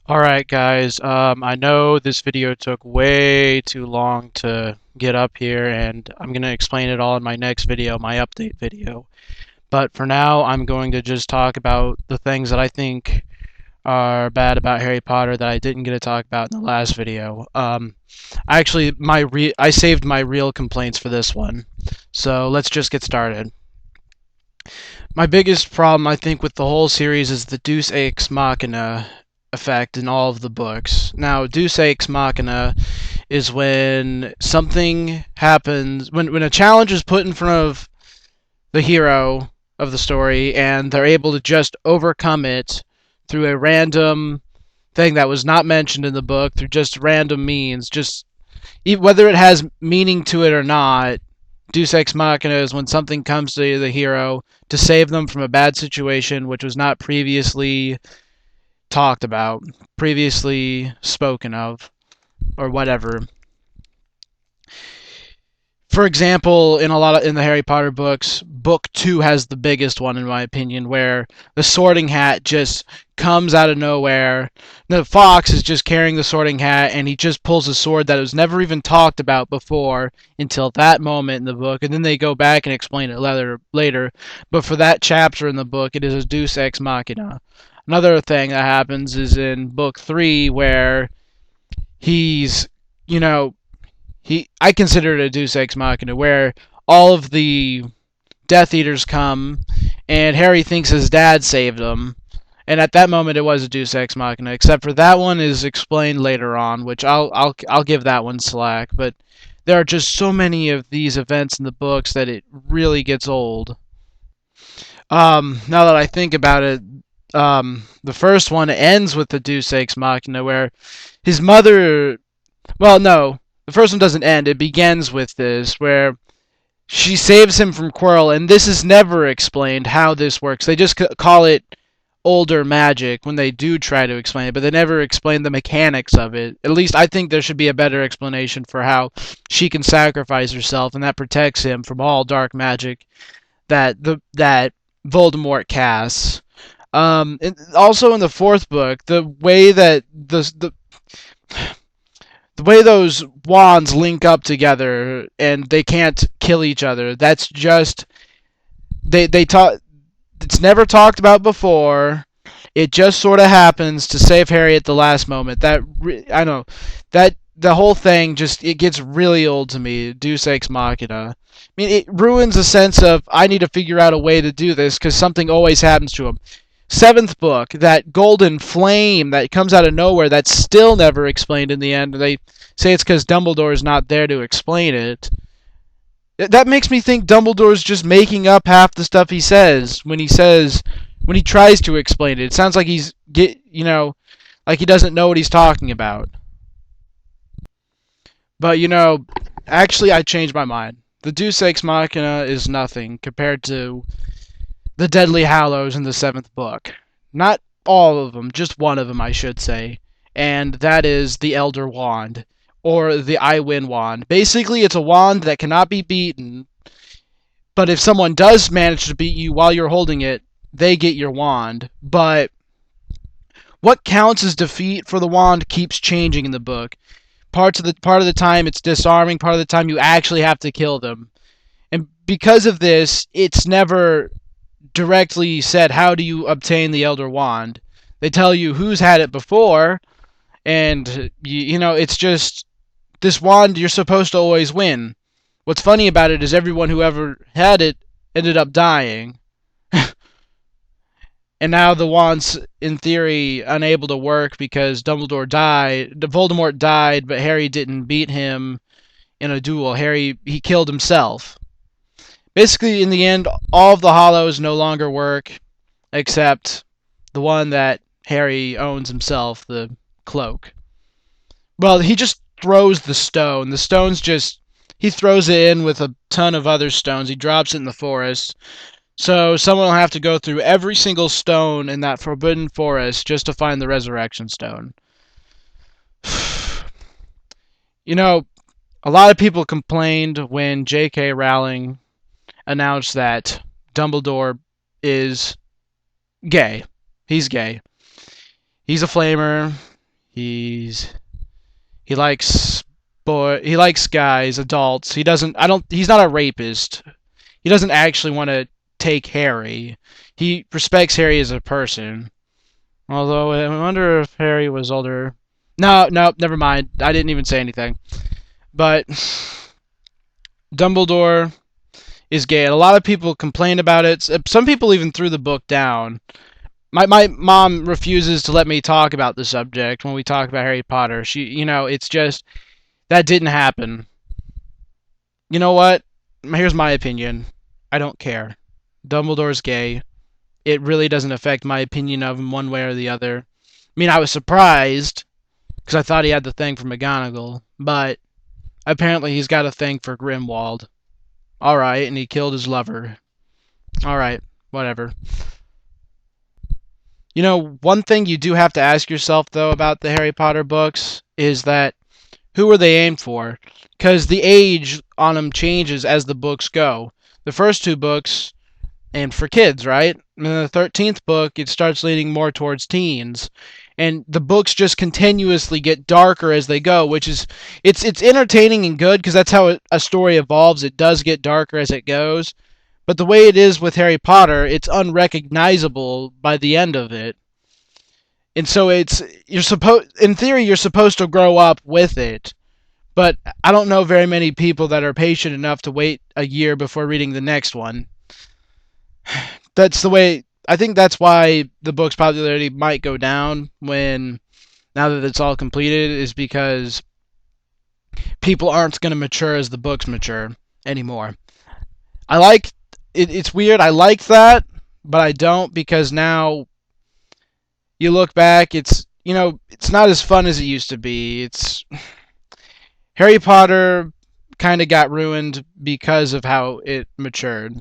Alright guys, I know this video took way too long to get up here and I'm going to explain it all in my next video, my update video. But for now, I'm going to just talk about the things that I think are bad about Harry Potter that I didn't get to talk about in the last video. I saved my real complaints for this one. So let's just get started. My biggest problem, I think, with the whole series is the Deus Ex Machina effect in all of the books. Now, Deus Ex Machina is when something happens, when a challenge is put in front of the hero of the story and they're able to just overcome it through a random thing that was not mentioned in the book, through just random means, just whether it has meaning to it or not. Deus Ex Machina is when something comes to the hero to save them from a bad situation which was not previously talked about, previously spoken of, or whatever. For example, in the Harry Potter books, book 2 has the biggest one in my opinion, where the Sorting Hat just comes out of nowhere. The fox is just carrying the Sorting Hat and he just pulls a sword that was never even talked about before until that moment in the book, and then they go back and explain it later. But for that chapter in the book, it is a Deus Ex Machina. Another thing that happens is in book 3 where he's, you know, I consider it a Deus Ex Machina where all of the Death Eaters come and Harry thinks his dad saved him. And at that moment, it was a Deus Ex Machina. Except for that one is explained later on, which I'll give that one slack. But there are just so many of these events in the books that it really gets old. Now that I think about it, the first one ends with the Deus Ex Machina where his mother. Well, no, the first one doesn't end. It begins with this where she saves him from Quirrell, and this is never explained how this works. They just call it older magic when they do try to explain it, but they never explain the mechanics of it. At least I think there should be a better explanation for how she can sacrifice herself, and that protects him from all dark magic that Voldemort casts. And also in the fourth book, the way those wands link up together and they can't kill each other. That's just they talk. It's never talked about before. It just sort of happens to save Harry at the last moment. I know that the whole thing just it gets really old to me. Deus Ex Machina. I mean, it ruins the sense of I need to figure out a way to do this because something always happens to him. Seventh book, that golden flame that comes out of nowhere, that's still never explained in the end. They say it's because Dumbledore's not there to explain it. That makes me think Dumbledore's just making up half the stuff when he tries to explain it. It sounds like like he doesn't know what he's talking about. But actually, I changed my mind. The Deus Ex Machina is nothing compared to the Deathly Hallows in the seventh book. Not all of them, just one of them, I should say. And that is the Elder Wand, or the I Win Wand. Basically, it's a wand that cannot be beaten, but if someone does manage to beat you while you're holding it, they get your wand. But what counts as defeat for the wand keeps changing in the book. Part of the time it's disarming, part of the time you actually have to kill them. And because of this, it's never directly said how do you obtain the Elder Wand. They tell you who's had it before, and it's just this wand you're supposed to always win. What's funny about it is everyone who ever had it ended up dying. And now the wand's in theory unable to work because Voldemort died, but Harry didn't beat him in a duel. He killed himself. Basically, in the end, all of the Hollows no longer work, except the one that Harry owns himself, the cloak. Well, he just throws the stone. The stone's just... He throws it in with a ton of other stones. He drops it in the forest. So someone will have to go through every single stone in that forbidden forest just to find the resurrection stone. A lot of people complained when J.K. Rowling announced that Dumbledore is gay. He's gay. He's a flamer. He's he likes he likes guys, adults. He doesn't I don't he's not a rapist. He doesn't actually want to take Harry. He respects Harry as a person. Although I wonder if Harry was older. No, no, never mind. I didn't even say anything. But Dumbledore is gay. And a lot of people complain about it. Some people even threw the book down. My mom refuses to let me talk about the subject when we talk about Harry Potter. It's just that didn't happen. You know what? Here's my opinion. I don't care. Dumbledore's gay. It really doesn't affect my opinion of him one way or the other. I mean, I was surprised because I thought he had the thing for McGonagall, but apparently he's got a thing for Grimwald. Alright, and he killed his lover. Alright, whatever. One thing you do have to ask yourself, though, about the Harry Potter books is that who are they aimed for? Because the age on them changes as the books go. The first two books aimed for kids, right? And then the 13th book, it starts leaning more towards teens. And the books just continuously get darker as they go, which is it's entertaining and good because that's how a story evolves. It does get darker as it goes. But the way it is with Harry Potter, it's unrecognizable by the end of it. And so in theory you're supposed to grow up with it. But I don't know very many people that are patient enough to wait a year before reading the next one. That's the way. I think that's why the book's popularity might go down now that it's all completed, is because people aren't going to mature as the books mature anymore. I like it. It's weird. I like that, but I don't, because now you look back, it's not as fun as it used to be. It's Harry Potter kind of got ruined because of how it matured.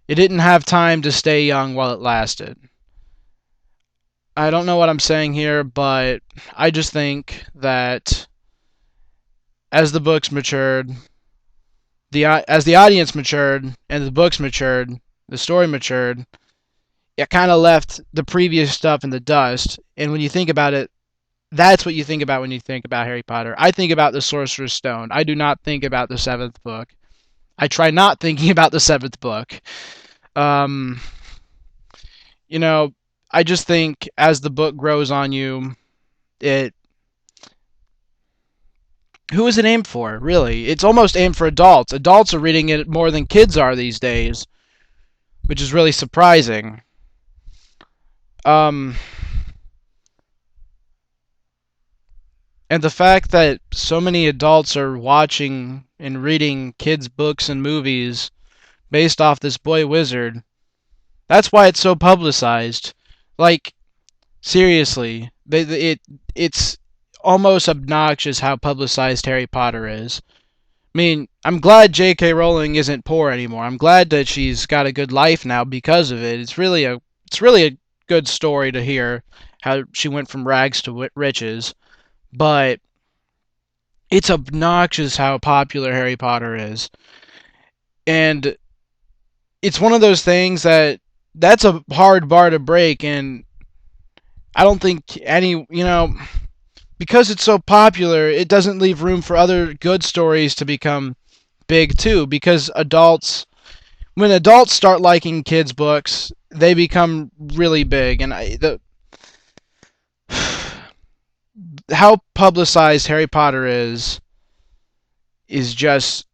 It didn't have time to stay young while it lasted. I don't know what I'm saying here, but I just think that as the books matured, as the audience matured and the books matured, the story matured, it kind of left the previous stuff in the dust. And when you think about it, that's what you think about when you think about Harry Potter. I think about the Sorcerer's Stone. I do not think about the seventh book. I try not thinking about the seventh book. I just think as the book grows on you, who is it aimed for, really? It's almost aimed for adults. Adults are reading it more than kids are these days, which is really surprising. And the fact that so many adults are watching and reading kids' books and movies based off this boy wizard, that's why it's so publicized. Like, seriously, it's almost obnoxious how publicized Harry Potter is. I mean, I'm glad J.K. Rowling isn't poor anymore. I'm glad that she's got a good life now because of it. It's really a good story to hear how she went from rags to riches. But it's obnoxious how popular Harry Potter is. And it's one of those things that's a hard bar to break, and I don't think because it's so popular, it doesn't leave room for other good stories to become big too, because when adults start liking kids' books, they become really big, and how publicized Harry Potter is just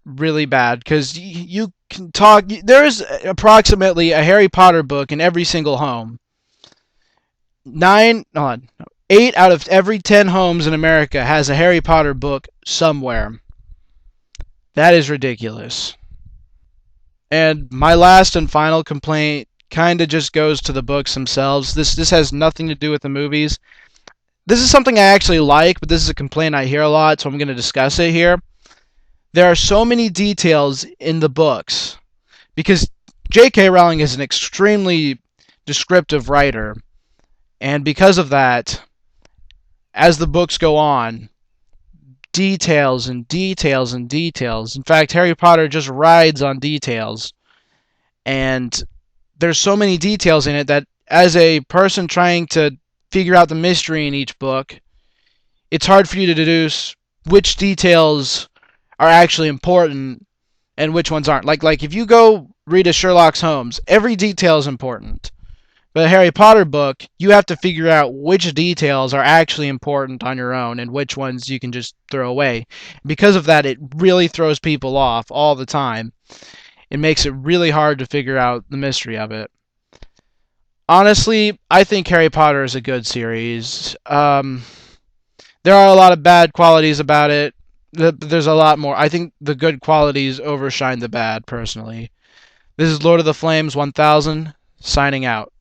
really bad, because you can talk. There is approximately a Harry Potter book in every single home. 8 out of every 10 homes in America has a Harry Potter book somewhere. That is ridiculous. And my last and final complaint kind of just goes to the books themselves. This has nothing to do with the movies. This is something I actually like, but this is a complaint I hear a lot, so I'm going to discuss it here. There are so many details in the books, because J.K. Rowling is an extremely descriptive writer, and because of that, as the books go on, details and details and details. In fact, Harry Potter just rides on details, and there's so many details in it that as a person trying to figure out the mystery in each book, it's hard for you to deduce which details are actually important and which ones aren't. Like if you go read a Sherlock Holmes, every detail is important. But a Harry Potter book, you have to figure out which details are actually important on your own and which ones you can just throw away. Because of that, it really throws people off all the time. It makes it really hard to figure out the mystery of it. Honestly, I think Harry Potter is a good series. There are a lot of bad qualities about it. There's a lot more. I think the good qualities overshine the bad, personally. This is Lord of the Flames 1000, signing out.